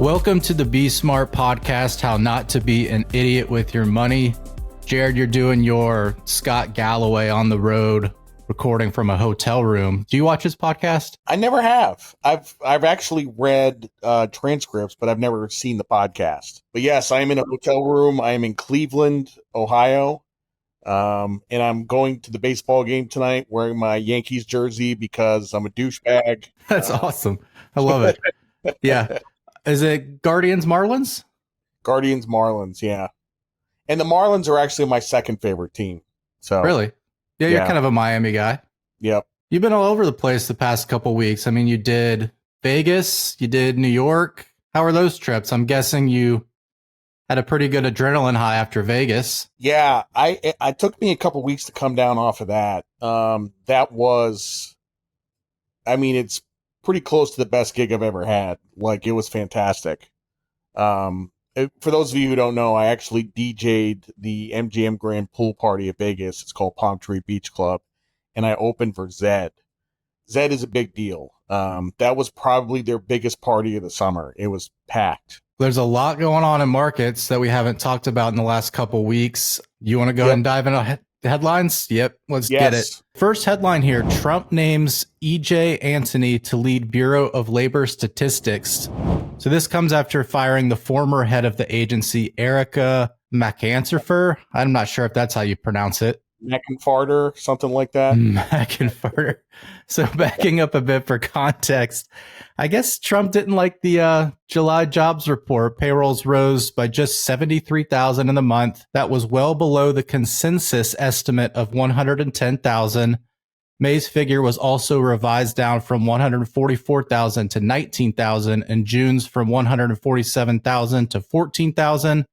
Welcome to the Be Smart podcast, how not to be an idiot with your money. Jared, you're doing your Scott Galloway on the road recording from a hotel room. Do you watch his podcast? I never have. I've actually read transcripts, but I've never seen the podcast. But yes, I am in a hotel room. I am in Cleveland, Ohio. And I'm going to the baseball game tonight wearing my Yankees jersey because I'm a douchebag. That's awesome. I love it. Yeah. Is it Guardians Marlins? Guardians Marlins, yeah. And the Marlins are actually my second favorite team. So really? Yeah, you're kind of a Miami guy. Yep. You've been all over the place the past couple weeks. I mean, you did Vegas, you did New York. How are those trips? I'm guessing you had a pretty good adrenaline high after Vegas. Yeah, I took me a couple weeks to come down off of that. That was, I mean, it's pretty close to the best gig I've ever had. Like, it was fantastic. For those of you who don't know, I actually DJ'd the MGM Grand Pool Party at Vegas. It's called Palm Tree Beach Club. And I opened for Zed. Zed is a big deal. That was probably their biggest party of the summer. It was packed. There's a lot going on in markets that we haven't talked about in the last couple weeks. You want to go ahead and dive into headlines? Yep, let's get it. First headline here, Trump names EJ Antoni to lead Bureau of Labor Statistics. So this comes after firing the former head of the agency, Erica McAnserfer. I'm not sure if that's how you pronounce it. McInfarter, something like that. McInfarter. So backing up a bit for context, I guess Trump didn't like the July jobs report. Payrolls rose by just 73,000 in the month. That was well below the consensus estimate of 110,000. May's figure was also revised down from 144,000 to 19,000 and June's from 147,000 to 14,000.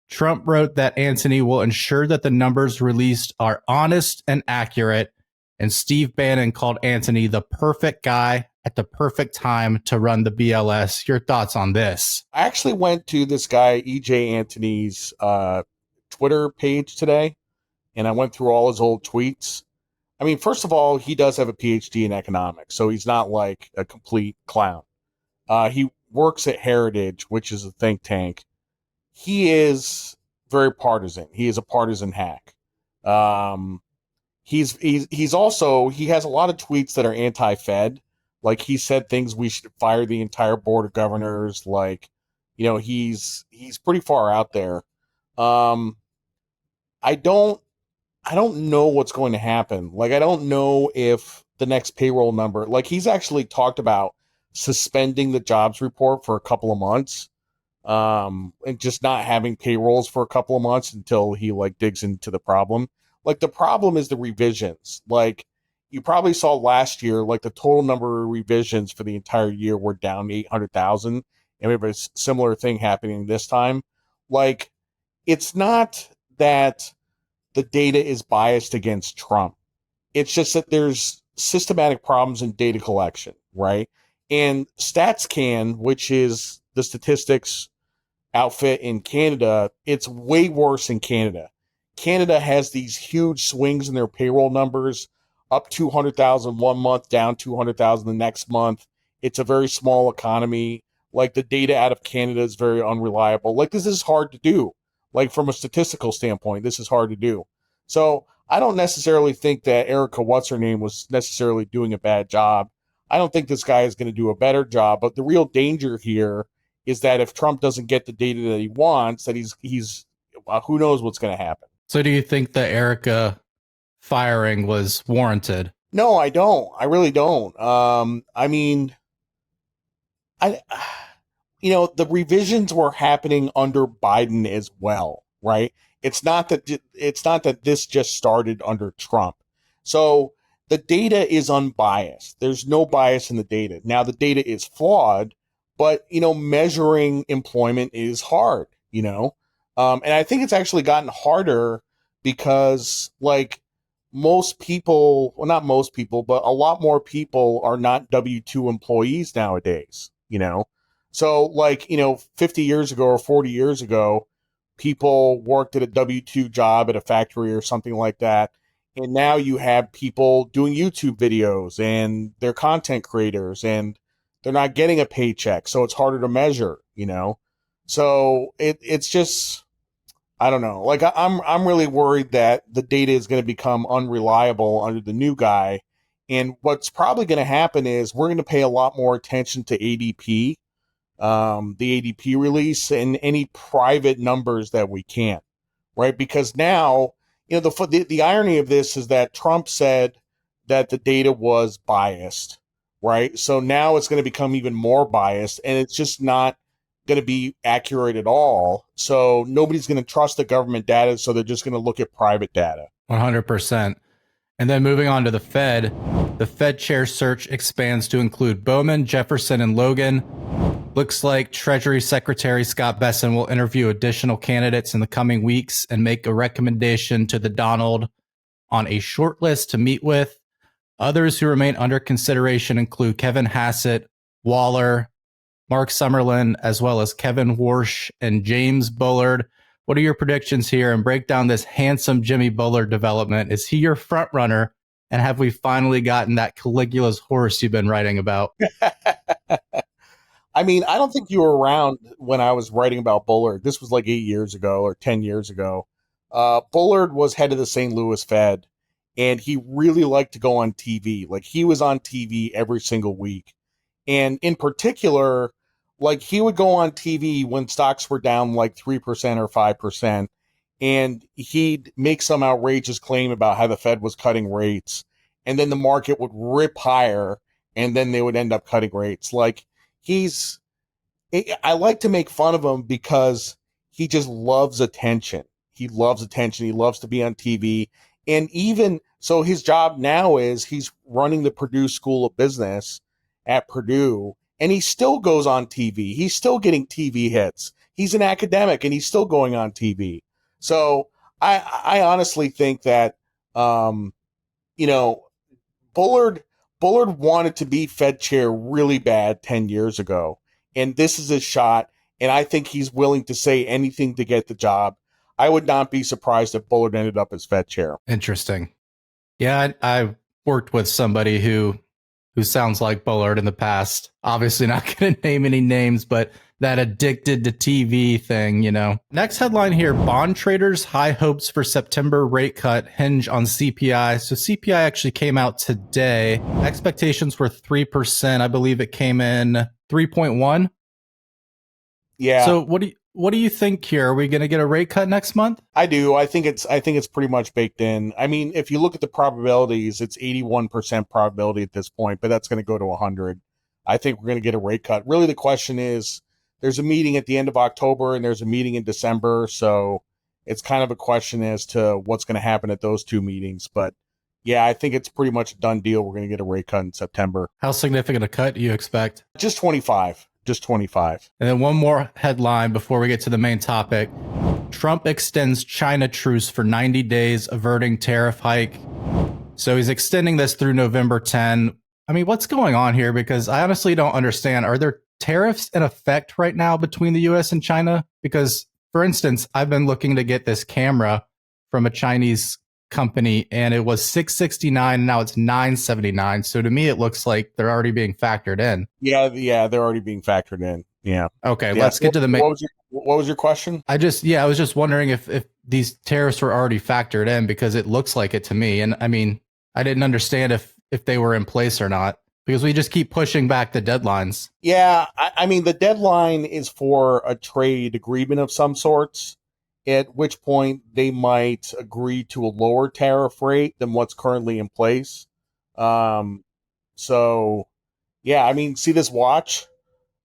Trump wrote that Antoni will ensure that the numbers released are honest and accurate. And Steve Bannon called Antoni the perfect guy at the perfect time to run the BLS. Your thoughts on this? I actually went to this guy, EJ Antoni's Twitter page today, and I went through all his old tweets. I mean, first of all, he does have a PhD in economics, so he's not like a complete clown. He works at Heritage, which is a think tank. He is very partisan. He is a partisan hack. He's also, he has a lot of tweets that are anti-Fed. Like, he said things we should fire the entire board of governors. Like, you know, he's pretty far out there. I don't know what's going to happen. Like, I don't know if the next payroll number, like, he's actually talked about suspending the jobs report for a couple of months. And just not having payrolls for a couple of months until he like digs into the problem. Like, the problem is the revisions. Like, you probably saw last year, like the total number of revisions for the entire year were down 800,000. And we have a similar thing happening this time. Like, it's not that the data is biased against Trump. It's just that there's systematic problems in data collection, right? And StatsCan, which is the statistics outfit in Canada, it's way worse in Canada. Canada has these huge swings in their payroll numbers, up 200,000 one month, down 200,000 the next month. It's a very small economy. Like, the data out of Canada is very unreliable. Like, this is hard to do. Like, from a statistical standpoint, this is hard to do. So I don't necessarily think that Erica what's-her-name was necessarily doing a bad job. I don't think this guy is going to do a better job. But the real danger here is that if Trump doesn't get the data that he wants, that he's who knows what's going to happen. So do you think the Erica firing was warranted? No, I don't. I really don't. I mean, the revisions were happening under Biden as well, right? It's not that this just started under Trump. So the data is unbiased. There's no bias in the data. Now, the data is flawed, but, measuring employment is hard, and I think it's actually gotten harder because, like, most people, well, not most people, but a lot more people are not W-2 employees nowadays, So, like, 50 years ago or 40 years ago, people worked at a W-2 job at a factory or something like that. And now you have people doing YouTube videos and they're content creators and they're not getting a paycheck, so it's harder to measure, So it's just, I don't know. Like I'm really worried that the data is going to become unreliable under the new guy. And what's probably going to happen is we're going to pay a lot more attention to ADP, the ADP release, and any private numbers that we can, right? Because now, the irony of this is that Trump said that the data was biased, right? So now it's going to become even more biased, and it's just not going to be accurate at all. So nobody's going to trust the government data, so they're just going to look at private data. 100%. And then moving on to the Fed chair search expands to include Bowman, Jefferson, and Logan. Looks like Treasury Secretary Scott Bessent will interview additional candidates in the coming weeks and make a recommendation to the Donald on a short list to meet with. Others who remain under consideration include Kevin Hassett, Waller, Mark Summerlin, as well as Kevin Warsh and James Bullard. What are your predictions here? And break down this handsome Jimmy Bullard development. Is he your front runner? And have we finally gotten that Caligula's horse you've been writing about? I mean, I don't think you were around when I was writing about Bullard. This was like 8 years ago or 10 years ago. Bullard was head of the St. Louis Fed, and he really liked to go on TV. Like, he was on TV every single week. And in particular, like, he would go on TV when stocks were down like 3% or 5%, and he'd make some outrageous claim about how the Fed was cutting rates, and then the market would rip higher, and then they would end up cutting rates. Like, I like to make fun of him because he just loves attention. He loves attention. He loves to be on TV. And even so, his job now is he's running the Purdue School of Business at Purdue, and he still goes on TV. He's still getting TV hits. He's an academic, and he's still going on TV. So I honestly think that, Bullard wanted to be Fed chair really bad 10 years ago, and this is his shot, and I think he's willing to say anything to get the job. I would not be surprised if Bullard ended up as Fed chair. Interesting. Yeah, I worked with somebody who sounds like Bullard in the past. Obviously not going to name any names, but that addicted to TV thing, Next headline here, bond traders' high hopes for September rate cut hinge on CPI. So CPI actually came out today. Expectations were 3%. I believe it came in 3.1. Yeah. So what do you think here? Are we going to get a rate cut next month? I do. I think it's pretty much baked in. I mean, if you look at the probabilities, it's 81% probability at this point, but that's going to go to 100. I think we're going to get a rate cut. Really, the question is, there's a meeting at the end of October and there's a meeting in December, so it's kind of a question as to what's going to happen at those two meetings. But yeah, I think it's pretty much a done deal. We're going to get a rate cut in September. How significant a cut do you expect? Just 25. Just 25. And then one more headline before we get to the main topic. Trump extends China truce for 90 days, averting tariff hike. So he's extending this through November 10. I mean, what's going on here? Because I honestly don't understand. Are there tariffs in effect right now between the U.S. and China? Because, for instance, I've been looking to get this camera from a Chinese company, and it was $669, and now it's $979. So to me, it looks like they're already being factored in. Yeah, they're already being factored in. Yeah. Okay, let's get to the main. What was your question? I was just wondering if these tariffs were already factored in, because it looks like it to me. And I mean, I didn't understand if they were in place or not, because we just keep pushing back the deadlines. Yeah, I mean, the deadline is for a trade agreement of some sorts, at which point they might agree to a lower tariff rate than what's currently in place. So, yeah, I mean, see this watch?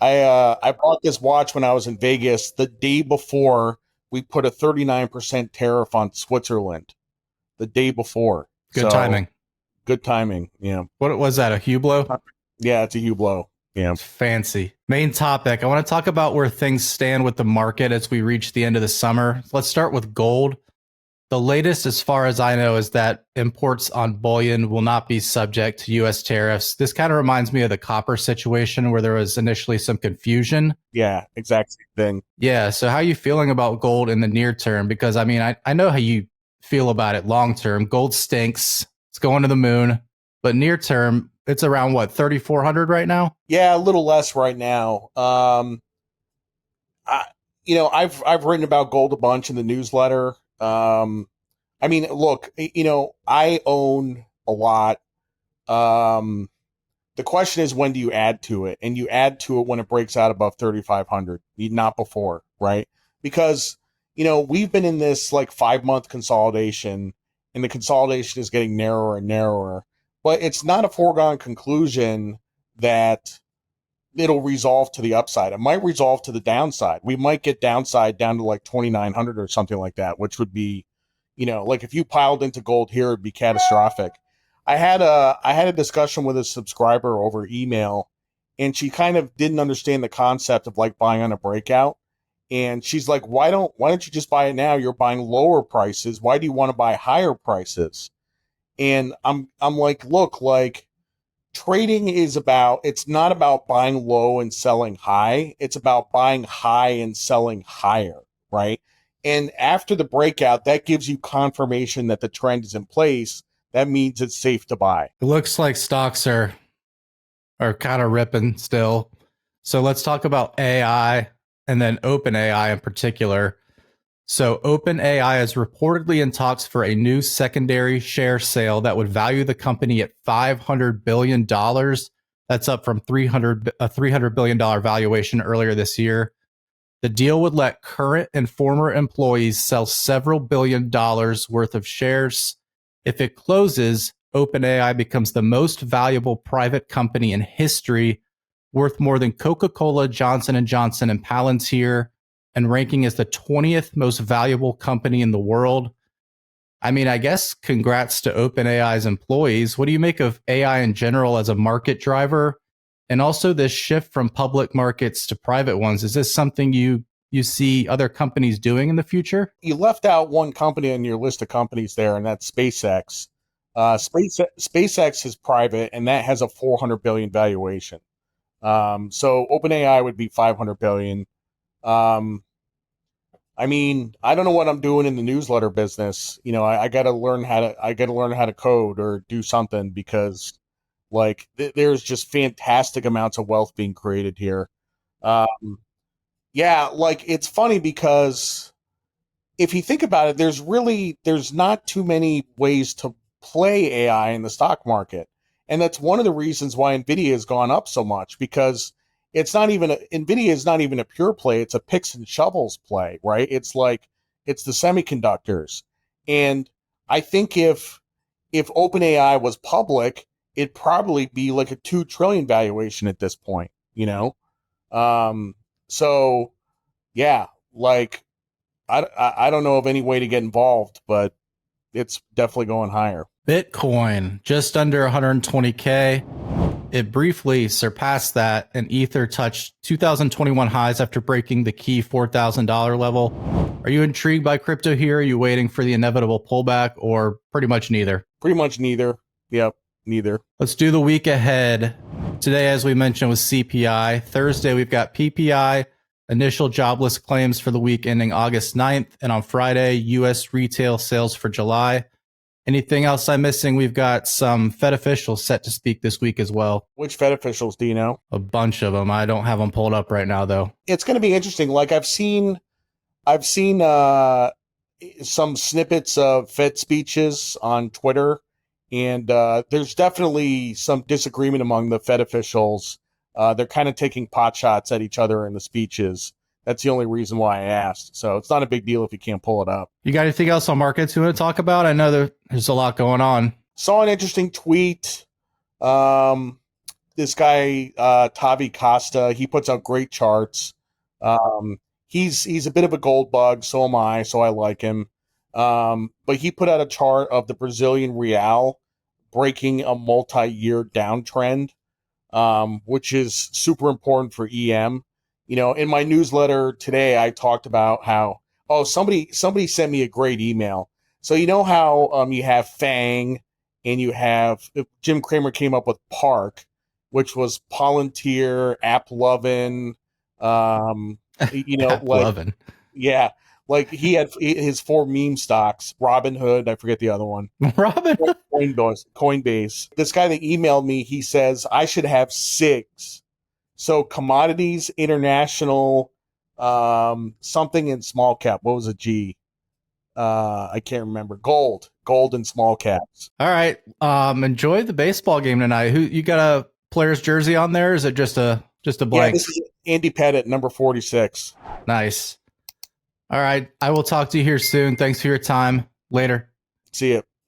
I bought this watch when I was in Vegas the day before we put a 39% tariff on Switzerland. The day before. Good timing. Good timing, yeah. What was that, a Hublot? Yeah, it's a Hublot. Yeah. Fancy. Main topic. I want to talk about where things stand with the market as we reach the end of the summer. Let's start with gold. The latest, as far as I know, is that imports on bullion will not be subject to U.S. tariffs. This kind of reminds me of the copper situation where there was initially some confusion. Yeah, exact same thing. Yeah. So how are you feeling about gold in the near term? Because, I mean, I know how you feel about it long term. Gold stinks. It's going to the moon. But near term, it's around what, 3,400 right now? Yeah, a little less right now. I've written about gold a bunch in the newsletter. I mean, look, I own a lot. Um, the question is, when do you add to it? And you add to it when it breaks out above 3,500, not before, right? Because, we've been in this like 5-month consolidation, and the consolidation is getting narrower and narrower. But it's not a foregone conclusion that it'll resolve to the upside. It might resolve to the downside. We might get downside down to like 2,900 or something like that, which would be, like if you piled into gold here, it'd be catastrophic. I had a discussion with a subscriber over email, and she kind of didn't understand the concept of like buying on a breakout. And she's like, why don't you just buy it now? You're buying lower prices. Why do you want to buy higher prices? And I'm like, look, like, trading it's not about buying low and selling high. It's about buying high and selling higher, right? And after the breakout, that gives you confirmation that the trend is in place. That means it's safe to buy. It looks like stocks are kind of ripping still. So let's talk about AI and then OpenAI in particular. So OpenAI is reportedly in talks for a new secondary share sale that would value the company at $500 billion. That's up from a $300 billion valuation earlier this year. The deal would let current and former employees sell several $billion worth of shares. If it closes, OpenAI becomes the most valuable private company in history, worth more than Coca-Cola, Johnson & Johnson, and Palantir, and ranking as the 20th most valuable company in the world. I mean, I guess congrats to OpenAI's employees. What do you make of AI in general as a market driver? And also this shift from public markets to private ones. Is this something you see other companies doing in the future? You left out one company on your list of companies there, and that's SpaceX. SpaceX is private, and that has a $400 billion valuation. So OpenAI would be $500 billion. I mean, I don't know what I'm doing in the newsletter business. I got to learn how to code or do something, because like there's just fantastic amounts of wealth being created here. Yeah, like it's funny because if you think about it, there's not too many ways to play AI in the stock market. And that's one of the reasons why Nvidia has gone up so much, because Nvidia is not even a pure play. It's a picks and shovels play, right? It's the semiconductors. And I think if OpenAI was public, it'd probably be like a 2 trillion valuation at this point, So yeah, like I don't know of any way to get involved, but it's definitely going higher. Bitcoin, just under 120K. It briefly surpassed that, and Ether touched 2021 highs after breaking the key $4,000 level. Are you intrigued by crypto here? Are you waiting for the inevitable pullback, or pretty much neither? Pretty much neither. Yep, neither. Let's do the week ahead. Today, as we mentioned, was CPI. Thursday, we've got PPI, initial jobless claims for the week ending August 9th. And on Friday, U.S. retail sales for July. Anything else I'm missing? We've got some Fed officials set to speak this week as well. Which Fed officials do you know? A bunch of them. I don't have them pulled up right now, though. It's going to be interesting. Like I've seen some snippets of Fed speeches on Twitter, and there's definitely some disagreement among the Fed officials. They're kind of taking pot shots at each other in the speeches. That's the only reason why I asked. So it's not a big deal if you can't pull it up. You got anything else on markets you want to talk about? I know there's a lot going on. Saw an interesting tweet. This guy, Tavi Costa, he puts out great charts. He's a bit of a gold bug. So am I. So I like him. But he put out a chart of the Brazilian real breaking a multi-year downtrend, which is super important for EM. In my newsletter today, I talked about how, somebody sent me a great email. So how you have FANG and you have, Jim Cramer came up with PARC, which was Palantir, AppLovin, AppLovin. Yeah, Like he had his 4 meme stocks, Robinhood, I forget the other one. Robin. Coinbase. This guy that emailed me, he says I should have 6. So commodities, international, something in small cap. What was a G? I can't remember. Gold and small caps. All right. Enjoy the baseball game tonight. Who you got a player's jersey on there? Or is it just a blank? Yeah, this is Andy Pettit, number 46. Nice. All right. I will talk to you here soon. Thanks for your time. Later. See ya.